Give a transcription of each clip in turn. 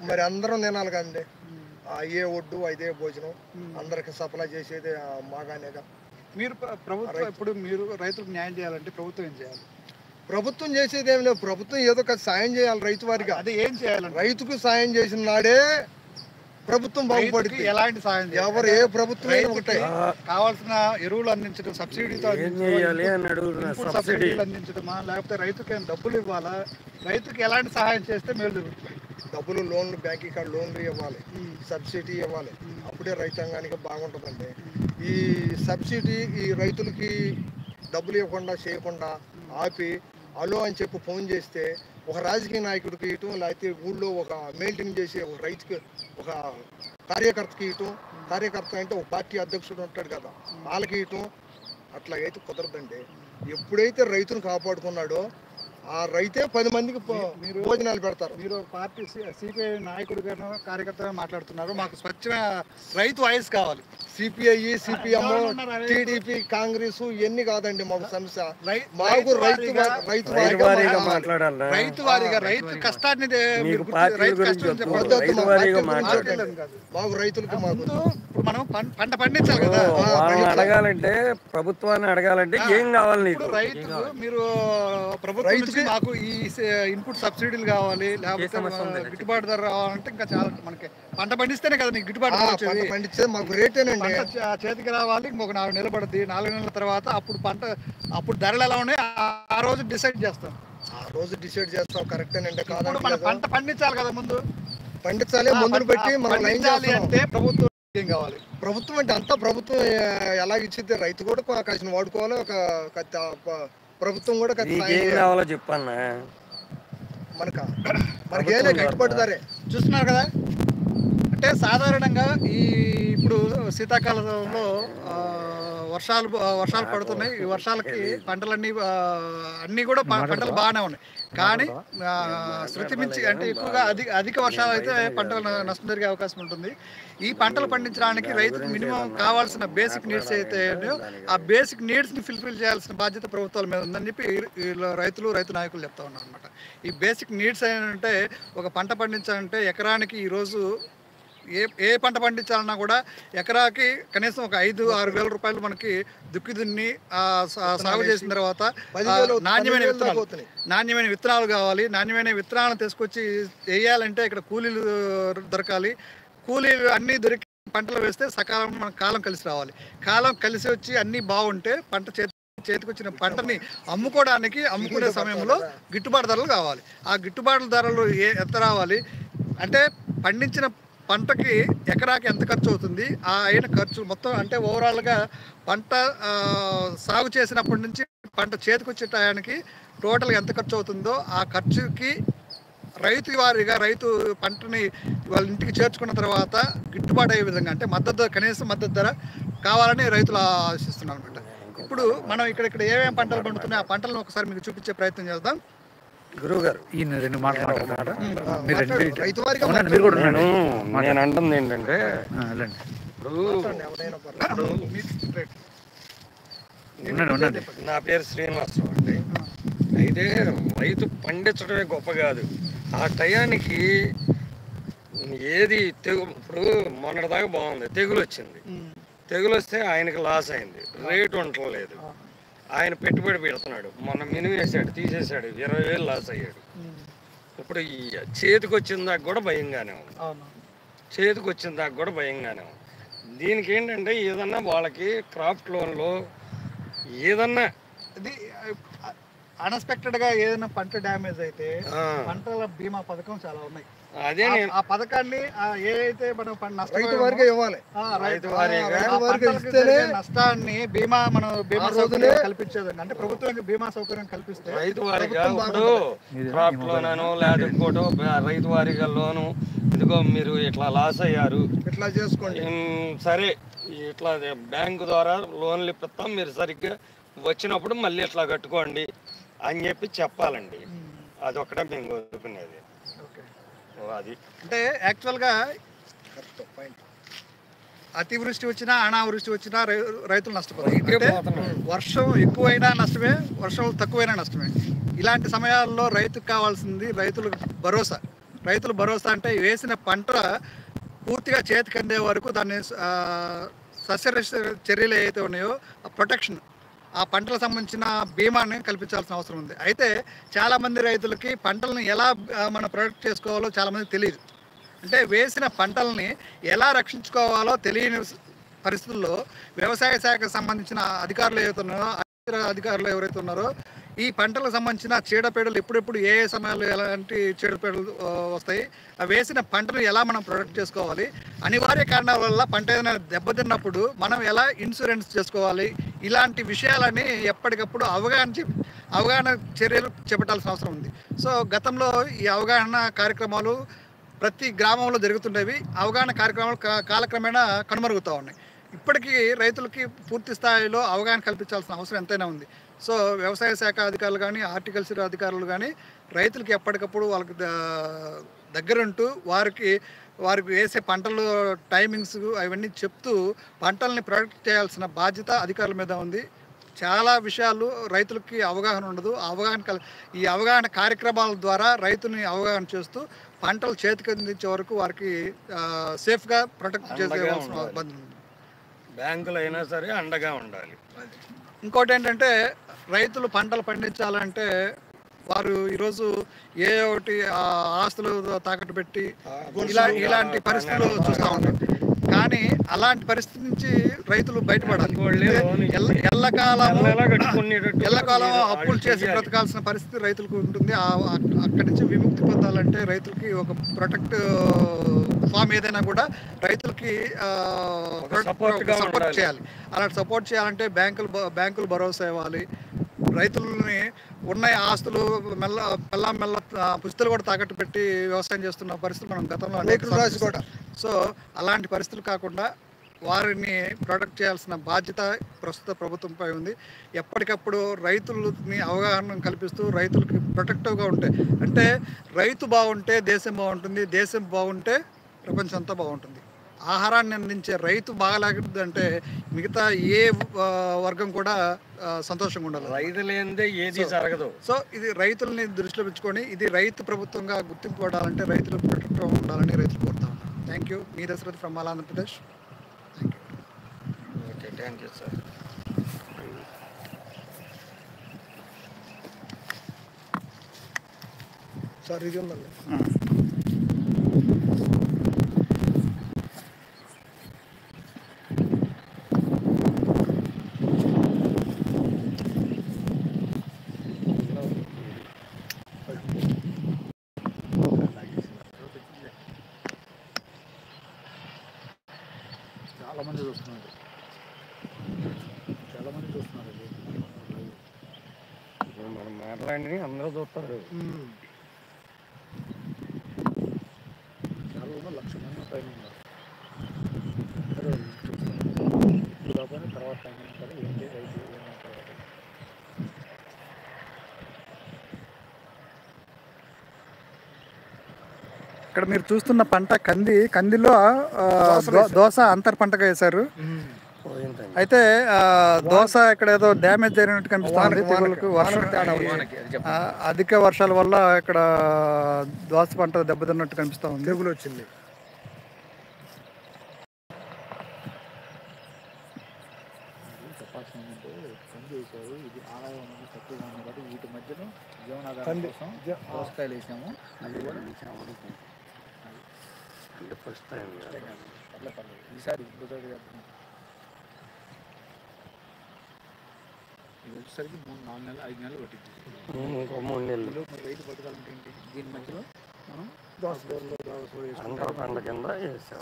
మరి అందరం తినాలి కదండి. అయ్యే ఒడ్డు అదే భోజనం అందరికి సప్లై చేసేది మాగానేగా. మీరు ప్రభుత్వం ఇప్పుడు మీరు రైతులకు న్యాయం చేయాలంటే ప్రభుత్వం ఏం చేయాలి? ప్రభుత్వం చేసేది ఏమి లేదు. ప్రభుత్వం ఏదో ఒక సాయం చేయాలి రైతు వారికి. అదే ఏం చేయాలి? రైతుకు సాయం చేసిన నాడే ప్రభుత్వం బాగుపడుతుంది. ఎలాంటి సాయం? ఎవరు ఏ ప్రభుత్వం కావాల్సిన ఎరువులు అందించడం, సబ్సిడీతో సబ్సిడీలు అందించడమా, లేకపోతే రైతుకి డబ్బులు ఇవ్వాలా? రైతుకి ఎలాంటి సహాయం చేస్తే మేలు జరుగుతుంది? డబ్బులు, లోన్లు, బ్యాంక్ కార్డు లోన్లు ఇవ్వాలి, సబ్సిడీ ఇవ్వాలి. అప్పుడే రైతాంగానికి బాగుంటుందండి. ఈ సబ్సిడీ ఈ రైతులకి డబ్బులు ఇవ్వకుండా చేయకుండా ఆపి అలో అని చెప్పి ఫోన్ చేస్తే ఒక రాజకీయ నాయకుడికి ఇవ్వటం, లేకపోతే ఊళ్ళో ఒక మెయింటైన్ చేసే ఒక రైతుకి ఒక కార్యకర్తకి ఇవ్వటం. కార్యకర్త అంటే ఒక పార్టీ అధ్యక్షుడు ఉంటాడు కదా, వాళ్ళకి ఇవ్వటం అట్లాగైతే కుదరదండి. ఎప్పుడైతే రైతును కాపాడుకున్నాడో ఆ రైతే 10 మందికి భోజనాలు పెడతారు. మీరు పార్టీ సిపిఐ నాయకుడు గారు కార్యకర్తగా మాట్లాడుతున్నారు. మాకు స్వచ్ఛమైన రైతు వాయిస్ కావాలి. సిపిఐ, సిపిఎం, టీడీపీ, కాంగ్రెస్ ఇవన్నీ కాదండి మాకు సమస్య. మాకు రైతు వారిగా రైతు కష్టాన్ని మాకు రైతులకి మనం పంట పండించాలి కదా. అడగాలంటే ప్రభుత్వాన్ని అడగాలంటే ఏం కావాలి నీకు? రైతు మీరు ప్రభుత్వం మాకు ఈ ఇన్పుట్ సబ్సిడీలు కావాలి, లేకపోతే గిట్టుబాటు ధర రావాలంటే ఇంకా చాలా మనకి పంట పండిస్తేనే కదా నీకు గిట్టుబాటు ధర పండిస్తే మాకు రేటేనండి. చేతికి రావాలి. ఇంకొక 4 నెలలు పడుతుంది. 4 నెలల తర్వాత అప్పుడు ధరలు ఎలా ఉన్నాయి ఆ రోజు డిసైడ్ చేస్తాం. ఆ రోజు డిసైడ్ చేస్తాం. కరెక్టేనండి. కాదు మనం పంట పండించాలి కదా, ముందు పండించాలి. మందులు పెట్టి మనం లైన్ చేయాలి. అంటే ప్రభుత్వం ఏం కావాలి? ప్రభుత్వం అంటే అంతా ప్రభుత్వం ఎలాగిచ్చితే రైతు కూడా కాసిన వాడుకోవాలి. ఒక ప్రభుత్వం కూడా కావాలో చెప్పన్నా. మనకి ఏదో గిట్టుబాటు ధరే చూస్తున్నారు కదా. అంటే సాధారణంగా ఇప్పుడు శీతాకాలంలో వర్షాలు పడుతున్నాయి. ఈ వర్షాలకి అన్నీ కూడా పంటలు బాగానే ఉన్నాయి. కానీ శృతి మించి అంటే ఎక్కువగా అధిక వర్షాలు అయితే పంటలు నష్టం జరిగే అవకాశం ఉంటుంది. ఈ పంటలు పండించడానికి రైతుకు మినిమం కావాల్సిన బేసిక్ నీడ్స్ అయితే ఆ బేసిక్ నీడ్స్ని ఫుల్ఫిల్ చేయాల్సిన బాధ్యత ప్రభుత్వాల మీద ఉందని చెప్పి రైతు నాయకులు చెప్తా ఉన్నారు అనమాట. ఈ బేసిక్ నీడ్స్ ఏంటంటే ఒక పంట పండించాలంటే ఎకరానికి ఈరోజు ఏ పంట పండించాలన్నా కూడా ఎకరాకి కనీసం ఒక 5-6 వేల రూపాయలు మనకి దుక్కి దున్ని సాగు చేసిన తర్వాత నాణ్యమైన విత్తనాలు కావాలి. నాణ్యమైన విత్తనాలను తీసుకొచ్చి వేయాలంటే ఇక్కడ కూలీలు దొరకాలి. కూలీలు అన్నీ దొరికి పంటలు వేస్తే సకాలం మన కాలం కలిసి రావాలి. కాలం కలిసి వచ్చి అన్నీ బాగుంటే పంట చేతికి వచ్చిన పంటని అమ్ముకునే సమయంలో గిట్టుబాటు ధరలు కావాలి. ఆ గిట్టుబాటు ధరలు ఎంత రావాలి అంటే పండించిన పంటకి ఎకరాకి ఎంత ఖర్చు అవుతుంది, ఆ అయిన ఖర్చు మొత్తం అంటే ఓవరాల్గా పంట సాగు చేసినప్పటి నుంచి పంట చేతికి వచ్చే టయానికి టోటల్గా ఎంత ఖర్చు అవుతుందో ఆ ఖర్చుకి రైతు పంటని వాళ్ళ ఇంటికి చేర్చుకున్న తర్వాత గిట్టుబాటు అయ్యే విధంగా అంటే కనీసం మద్దతు ధర కావాలని రైతులు ఆశిస్తున్నారు అనమాట. ఇప్పుడు మనం ఇక్కడ ఏమేమి పంటలు పండుతున్నాయి ఆ పంటలను ఒకసారి మీకు చూపించే ప్రయత్నం చేద్దాం. గురువు గారు ఈయన 2 మాట్లాడుతున్నారా? నేను అంటుంది ఏంటంటే నా పేరు శ్రీనివాసరావు అండి. అయితే రైతు పండించడమే గొప్ప కాదు. ఆ టయానికి ఏది ఇప్పుడు మొన్నటిదాకా బాగుంది, తెగులు వచ్చింది. తెగులు వస్తే ఆయనకి లాస్ అయింది, రేటు ఉండలేదు. ఆయన పెట్టుబడి పెడుతున్నాడు, మొన్న మినిమం వేసాడు, తీసేసాడు, 20,000 లాస్ అయ్యాడు. ఇప్పుడు ఈ చేతికి వచ్చిన దాకా కూడా భయంగానే ఉంది. దీనికి ఏంటంటే ఏదన్నా వాళ్ళకి క్రాఫ్ట్ లోన్లో ఏదన్నా అన్ఎక్స్పెక్టెడ్గా ఏదైనా పంట డ్యామేజ్ అయితే పంటల బీమా పథకం చాలా ఉన్నాయి. అదే ఆ పథకాన్ని ఏదైతే మనం నష్టాన్ని బీమా సౌకర్యం కల్పించేదండి. అంటే ప్రభుత్వానికి బీమా సౌకర్యం కల్పిస్తే రైతు వారిగా ఇప్పుడు క్రాప్ లోనో లేదా ఇంకోటో రైతు వారిగా లోను, ఇదిగో మీరు ఇట్లా లాస్ అయ్యారు, ఇట్లా చేసుకోండి, సరే ఇట్లా బ్యాంకు ద్వారా లోన్లు ఇప్పిస్తాం, మీరు సరిగ్గా వచ్చినప్పుడు మళ్ళీ ఇట్లా కట్టుకోండి అని చెప్పాలండి. అదొక్కటే మేము కోరుకునేది. అది అంటే యాక్చువల్గా అతివృష్టి వచ్చినా అనావృష్టి వచ్చినా రైతులు నష్టపోతారు. వర్షం ఎక్కువైనా నష్టమే, వర్షం తక్కువైనా నష్టమే. ఇలాంటి సమయాల్లో రైతుకు కావాల్సింది రైతులకు భరోసా. రైతులు భరోసా అంటే వేసిన పంట పూర్తిగా చేతికి అందే వరకు దాన్ని సస్యరక్ష చర్యలు ఏవైతే ఉన్నాయో ప్రొటెక్షన్ ఆ పంటలకు సంబంధించిన బీమాని కల్పించాల్సిన అవసరం ఉంది. అయితే చాలామంది రైతులకి పంటలను ఎలా మనం ప్రొటెక్ట్ చేసుకోవాలో చాలామందికి తెలియదు. అంటే వేసిన పంటల్ని ఎలా రక్షించుకోవాలో తెలియని పరిస్థితుల్లో వ్యవసాయ శాఖకు సంబంధించిన అధికారులు ఏవైతే ఉన్నారో అధికారులు ఎవరైతే ఉన్నారో ఈ పంటలకు సంబంధించిన చీడపీడలు ఎప్పుడెప్పుడు ఏ సమయాల్లో ఎలాంటి చీడపీడలు వస్తాయి, అవి వేసిన పంటను ఎలా మనం ప్రొటెక్ట్ చేసుకోవాలి, అనివార్య కారణాల వల్ల పంట ఏదైనా దెబ్బతిన్నప్పుడు మనం ఎలా ఇన్సూరెన్స్ చేసుకోవాలి, ఇలాంటి విషయాలని ఎప్పటికప్పుడు అవగాహన చర్యలు చేపట్టాల్సిన అవసరం ఉంది. సో గతంలో ఈ అవగాహన కార్యక్రమాలు ప్రతి గ్రామంలో జరుగుతుండేవి. అవగాహన కార్యక్రమాలు కాలక్రమేణా కనుమరుగుతూ ఉన్నాయి. ఇప్పటికీ రైతులకి పూర్తి స్థాయిలో అవగాహన కల్పించాల్సిన అవసరం ఎంతైనా ఉంది. సో వ్యవసాయ శాఖ అధికారులు కానీ హార్టికల్చర్ అధికారులు కానీ రైతులకి ఎప్పటికప్పుడు వాళ్ళకి దగ్గరుంటూ వారికి వేసే పంటలు టైమింగ్స్ అవన్నీ చెప్తూ పంటల్ని ప్రొటెక్ట్ చేయాల్సిన బాధ్యత అధికారుల మీద ఉంది. చాలా విషయాలు రైతులకి అవగాహన ఉండదు. ఈ అవగాహన కార్యక్రమాల ద్వారా రైతుని అవగాహన చేస్తూ పంటలు చేతికి అందించే వరకు వారికి సేఫ్గా ప్రొటెక్ట్ చేసేవాల్సిన బాధ్యత ఉంది. బ్యాంకులు అయినా సరే అండగా ఉండాలి. ఇంకోటి ఏంటంటే రైతులు పంటలు పండించాలంటే వారు ఈరోజు ఏ ఒకటి ఆస్తులు తాకట్టు పెట్టి ఇలాంటి పరిస్థితులు చూస్తూ ఉంటారు. కానీ అలాంటి పరిస్థితి నుంచి రైతులు బయటపడాలి. ఎల్లకాలం అప్పులు చేసి బ్రతకాల్సిన పరిస్థితి రైతులకు ఉంటుంది. అక్కడి నుంచి విముక్తి పొందాలంటే రైతులకి ఒక ప్రొటెక్ట్ ఫామ్ ఏదైనా కూడా రైతులకి సపోర్ట్ చేయాలి. అలాంటి సపోర్ట్ చేయాలంటే బ్యాంకులు భరోసా ఇవ్వాలి. రైతులని ఉన్న ఆస్తులు మెల్ల పుస్తలు కూడా తాకట్టు పెట్టి వ్యవసాయం చేస్తున్న పరిస్థితులు మనం గతంలో అనేక. సో అలాంటి పరిస్థితులు కాకుండా వారిని ప్రొటెక్ట్ చేయాల్సిన బాధ్యత ప్రస్తుత ప్రభుత్వంపై ఉంది. ఎప్పటికప్పుడు రైతులని అవగాహన కల్పిస్తూ రైతులకి ప్రొటెక్టివ్గా ఉంటే, అంటే రైతు బాగుంటే దేశం బాగుంటుంది, దేశం బాగుంటే ప్రపంచం అంతా బాగుంటుంది. ఆహారాన్ని అందించే రైతు బాగలేదంటే మిగతా ఏ వర్గం కూడా సంతోషంగా ఉండాలి. రైతు లేనిదే ఏది జరగదు. సో ఇది రైతులని దృష్టిలో పెంచుకొని ఇది రైతు ప్రభుత్వంగా గుర్తింపు పడాలంటే రైతులు ప్రొటెక్ట్ ఉండాలని రైతులు కోరుతా ఉన్నాను. Thank you. Me Dashrath from Andhra Pradesh. Thank you. Okay, thank you sir. Sir ఇది ఉందండి. చాలామంది చూస్తున్నారు. మనం మాట్లాడి అందరూ చూస్తారు. చాలా 1,00,000 మంది పైన ఉన్నారు. తర్వాత ఇక్కడ మీరు చూస్తున్న పంట కందిలో దోస అంతర్ పంటగా వేశారు. అయితే దోస ఇక్కడ ఏదో డ్యామేజ్ జరిగినట్టు కనిపిస్తుంది. తెగులకు అధిక వర్షాల వల్ల ఇక్కడ దోస పంట దెబ్బతిన్నట్టు కనిపిస్తా ఉంది. తెగులు వచ్చింది. ఇది ఆదాయం తక్కువగా ఉంది కాబట్టి వీటి మధ్యలో జీవనాధారం కోసం దోసకాయలు వేసాము. అది కూడా ఫస్ట్ టైం ఈసారి ఇది వచ్చేసరికి 3-4 నెలలు 5 నెలలు పట్టింది. ఇంకో 3 నెలలు రైతు పట్టుకోవాలంటే ఏంటి, దీని మధ్యలో మనం అంతర పంట కింద వేసాం.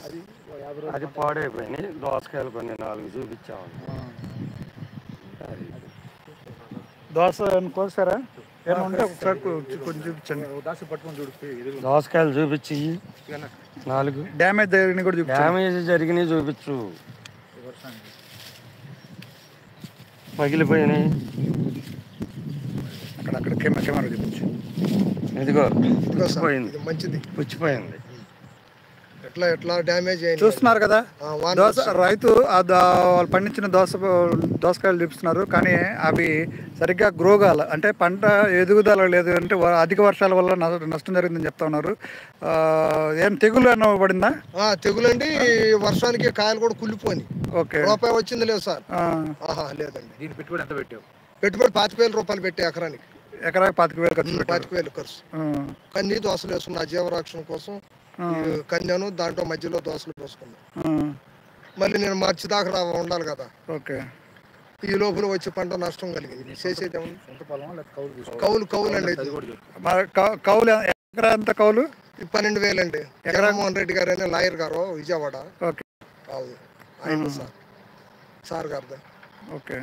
అది పాడైపోయినాయి. దోసకాయలు కొన్ని 4 చూపించాము. దోస కోసారా? ఏమంటే ఒకసారి కొంచెం చూపించండి. దోస పట్టుకొని చూపిస్తే దోసకాయలు చూపించి 4 డ్యామేజ్ జరిగినాయి కూడా చూపించు. డ్యామేజ్ జరిగినాయి చూపించు. పగిలిపోయినాయి. అక్కడ కెమెరా చూపించు. ఇదిగో మంచిది పుచ్చిపోయింది. ఎట్లా డ్యామేజ్ అయింది. చూస్తున్నారు కదా దోస రైతు వాళ్ళు పండించిన దోసకాయలు చూపిస్తున్నారు, కానీ అవి సరిగ్గా గ్రో కాల, అంటే పంట ఎదుగుదల లేదు, అంటే అధిక వర్షాల వల్ల నష్టం జరిగిందని చెప్తా ఉన్నారు. ఏం తెగులు అన్న పడిందా? తెగులండి, వర్షానికి కాయలు కూడా కుళ్ళిపోయి. ఓకే, రూపాయి వచ్చింది లేదు సార్. లేదండి. దీని పెట్టుబడి ఎంత పెట్టావు? పెట్టుబడి 25,000 రూపాయలు పెట్టి ఎకరానికి 25,000 ఖర్చు. 25,000 ఖర్చు. కన్నీ దోసలు వేసుకున్నా జీవరక్షణ కోసం. కన్యాను దాంట్లో మధ్యలో దోసలు పోసుకున్నాం. మళ్ళీ నేను మార్చి దాకా ఉండాలి కదా. ఓకే, ఈ లోపల వచ్చి పంట నష్టం కలిగింది. చేసేది కౌలు అండి. కౌలు ఎంత? కౌలు 12,000 అండి. జగన్మోహన్ రెడ్డి గారు అనే లాయర్ గారు విజయవాడ. ఓకే, ఆయన సార్ గారు. ఓకే,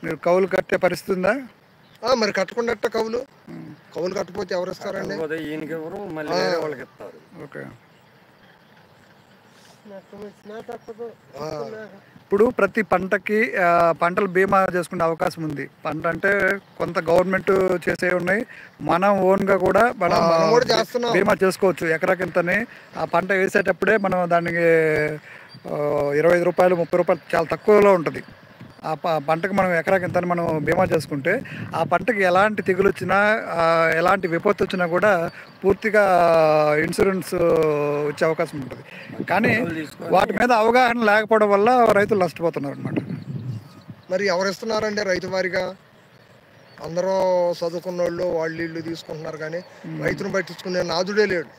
మీరు కౌలు కట్టే పరిస్థితి ఉందా? మరి కట్టకుండా కౌలు కట్టపోతే ఎవరు ఇస్తారండి? ఓకే, ఇప్పుడు ప్రతి పంటకి పంటలు బీమా చేసుకునే అవకాశం ఉంది. పంట అంటే కొంత గవర్నమెంట్ చేసే ఉన్నాయి, మనం ఓన్గా కూడా మనం బీమా చేసుకోవచ్చు. ఎకరాకింతని ఆ పంట వేసేటప్పుడే మనం దానికి 25 రూపాయలు 30 రూపాయలు చాలా తక్కువలో ఉంటుంది. ఆ పంటకు మనం ఎకరాకింత మనం బీమా చేసుకుంటే ఆ పంటకి ఎలాంటి తెగులు వచ్చినా ఎలాంటి విపత్తు వచ్చినా కూడా పూర్తిగా ఇన్సూరెన్స్ వచ్చే అవకాశం ఉంటుంది. కానీ వాటి మీద అవగాహన లేకపోవడం వల్ల రైతులు నష్టపోతున్నారు అన్నమాట. మరి ఎవరు ఇస్తున్నారండి రైతు వారిగా? అందరూ చదువుకున్న వాళ్ళు ఇల్లు తీసుకుంటున్నారు, కానీ రైతును పట్టించుకునే నాదుడే లేడు.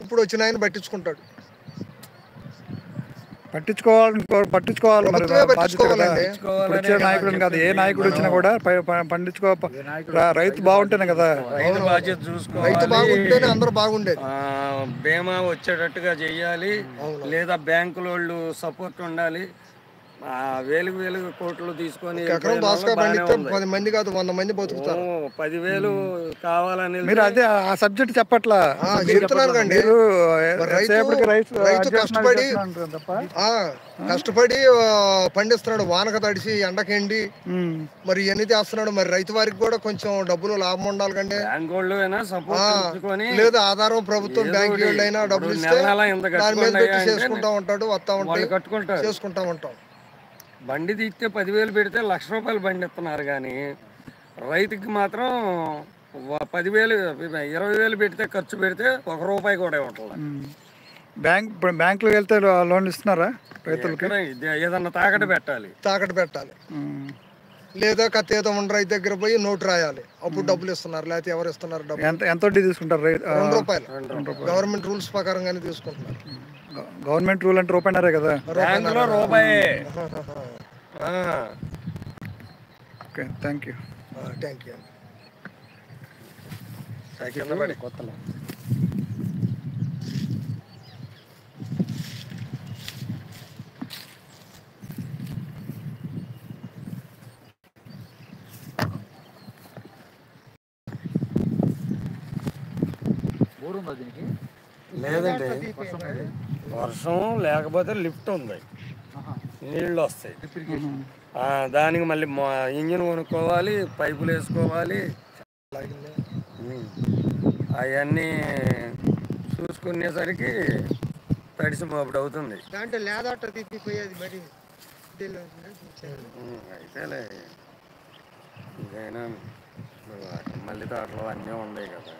ఇప్పుడు వచ్చిన ఆయన పట్టించుకుంటాడు. పట్టించుకోవాలి మరి బాధ్యత కదా. ఇప్పుడు వచ్చే నాయకుడు కాదు, ఏ నాయకుడు వచ్చినా కూడా రైతు బాగుంటేనే కదా. రైతు బాగుంటేనే అందరూ బాగుండేది. బీమా వచ్చేటట్టుగా చెయ్యాలి, లేదా బ్యాంకుల వాళ్ళు సపోర్ట్ ఉండాలి. వేలు కోట్లు తీసుకొని 10 మంది కాదు 100 మంది బతుకుతారు. 10,000 కావాలని మీరు అదే ఆ సబ్జెక్ట్ చెప్పట్లా. కష్టపడి పండిస్తున్నాడు, వానక తడిసి ఎండకెండి మరి ఇవన్నీ చేస్తున్నాడు. మరి రైతు వారికి కూడా కొంచెం డబ్బులు లాభం ఉండాలి కండి. లేదా ఆధారం ప్రభుత్వం బ్యాంకు అయినా డబ్బులు ఇస్తే దాని మీద పెట్టి చేసుకుంటా ఉంటాడు, వస్తా ఉంటాయి, చేసుకుంటా ఉంటాం. బండి తీస్తే 10,000 పెడితే ₹1,00,000 బండి ఇస్తున్నారు, కానీ రైతుకి మాత్రం 10,000 20,000 పెడితే ఖర్చు పెడితే ₹1 కూడా ఇవ్వట్లేదు. బ్యాంకులో వెళ్తే లోన్ ఇస్తున్నారా రైతులకి? ఏదన్నా తాకట్టు పెట్టాలి, లేదా కత్తేదో ఉన్న రైతు దగ్గర పోయి నోటు రాయాలి, అప్పుడు డబ్బులు ఇస్తున్నారు. లేకపోతే ఎవరు ఇస్తున్నారు డబ్బులు? ఎంత వడ్డీ తీసుకుంటారు? ₹2. గవర్నమెంట్ రూల్స్ ప్రకారంగానే తీసుకుంటున్నారు. గవర్నమెంట్ రూల్ అంటే రూపాయినరే కదా. Okay, thank you. కొత్తలో దీనికి లేదండి, వర్షం లేకపోతే లిఫ్ట్ ఉంది, నీళ్ళు వస్తాయి. దానికి మళ్ళీ ఇంజిన్ కొనుక్కోవాలి, పైపులు వేసుకోవాలి, అవన్నీ చూసుకునేసరికి తడిసి మోపుడు అవుతుంది. అయితేలే ఇదైనా మళ్ళీ తోటలో అన్నీ ఉన్నాయి కదా.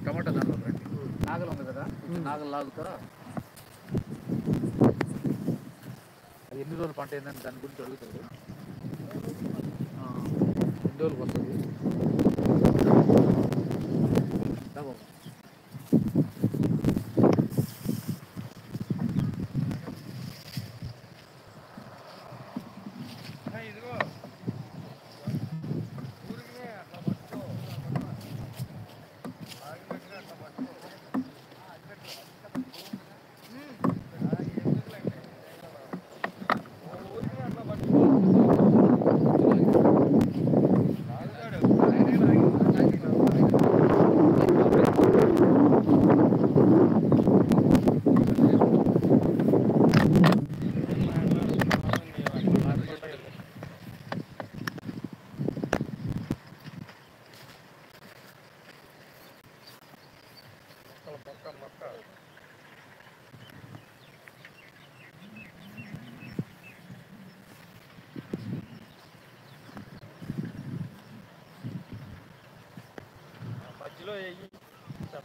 టమాటా దాంట్లో రండి, నాగలు ఉంది కదా, నాగలు లాగుతా. అది ఎన్ని రోజులు పంట ఏంటంటే దాని గురించి అడుగుతారు. ఎన్ని రోజులకు వస్తుంది?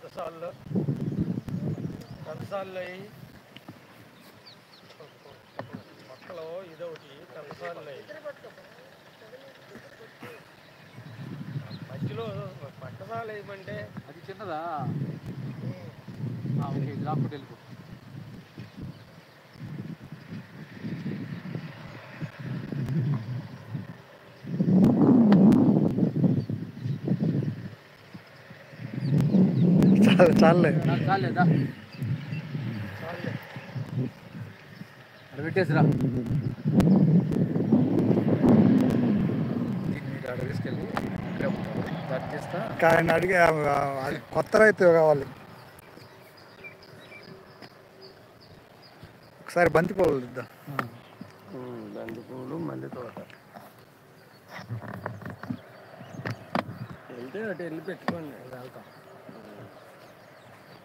పెద్దసాల్లో అయ్యి పక్కలో ఇదొకటి పెద్దసార్లు అయ్యి మధ్యలో పక్కసాలు వేయమంటే అది చిన్నదా ఓకే ఇది లాక్కుంటూ వెళ్ళిపో చాలే చాలేదా అది పెట్టేసిరా మీరు అక్కడ తీసుకెళ్ళి ఇక్కడే ఉంటారు దాన్ని చేస్తా ఆయన అడిగి కొత్త రైతు కావాలి. ఒకసారి బంతి పూలు ఇద్దాం. బంతి పువ్వులు మల్లె తోట వెళ్తే అటు వెళ్ళి పెట్టుకోండి వెళ్తాం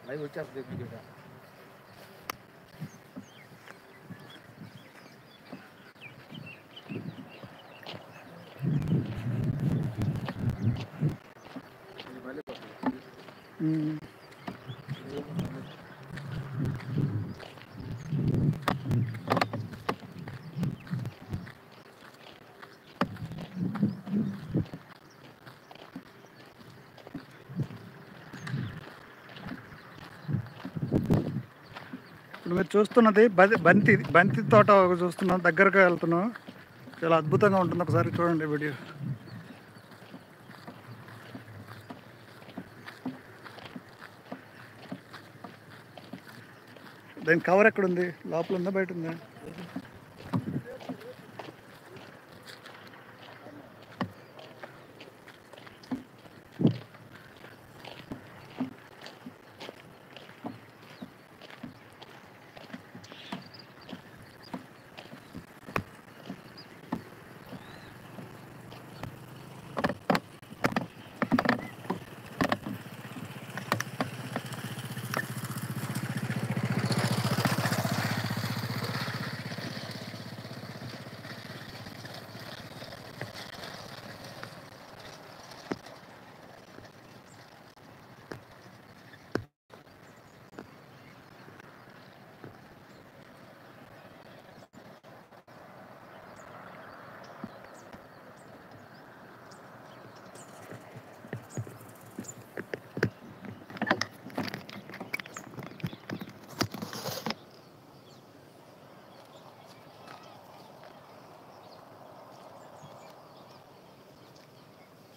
లైవ్ వచ్చేస్తుంది మీకు ఇక్కడ ఇది మళ్ళీ ఇప్పుడు మీరు చూస్తున్నది బంతి తోట చూస్తున్నాం, దగ్గరగా వెళ్తున్నాం. చాలా అద్భుతంగా ఉంటుంది. ఒకసారి చూడండి వీడియో. దాని కవర్ ఎక్కడుంది? లోపల ఉందా బయట ఉందా?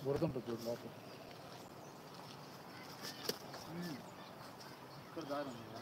బురద ఉంటుంది లోపల ఇక్కడ దారి ఉంది కదా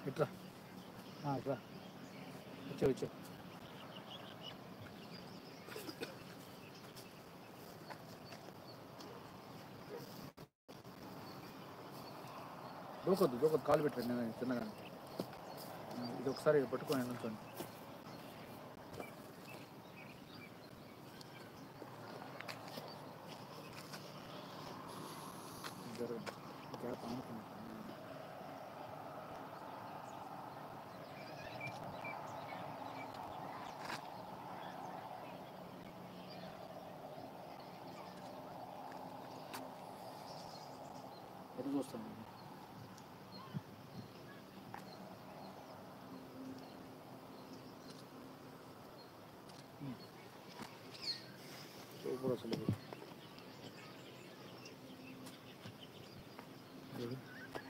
ఇట్రా ఇట్రా వచ్చే దూకొద్దు కాలు పెట్టండి నేను చిన్నగా ఇది ఒకసారి పట్టుకొని నుంచోండి జరగండి గ్యాప్ ఆనుకున్నాను ఎటు చూస్తాను సూపర్ అసలు ఇది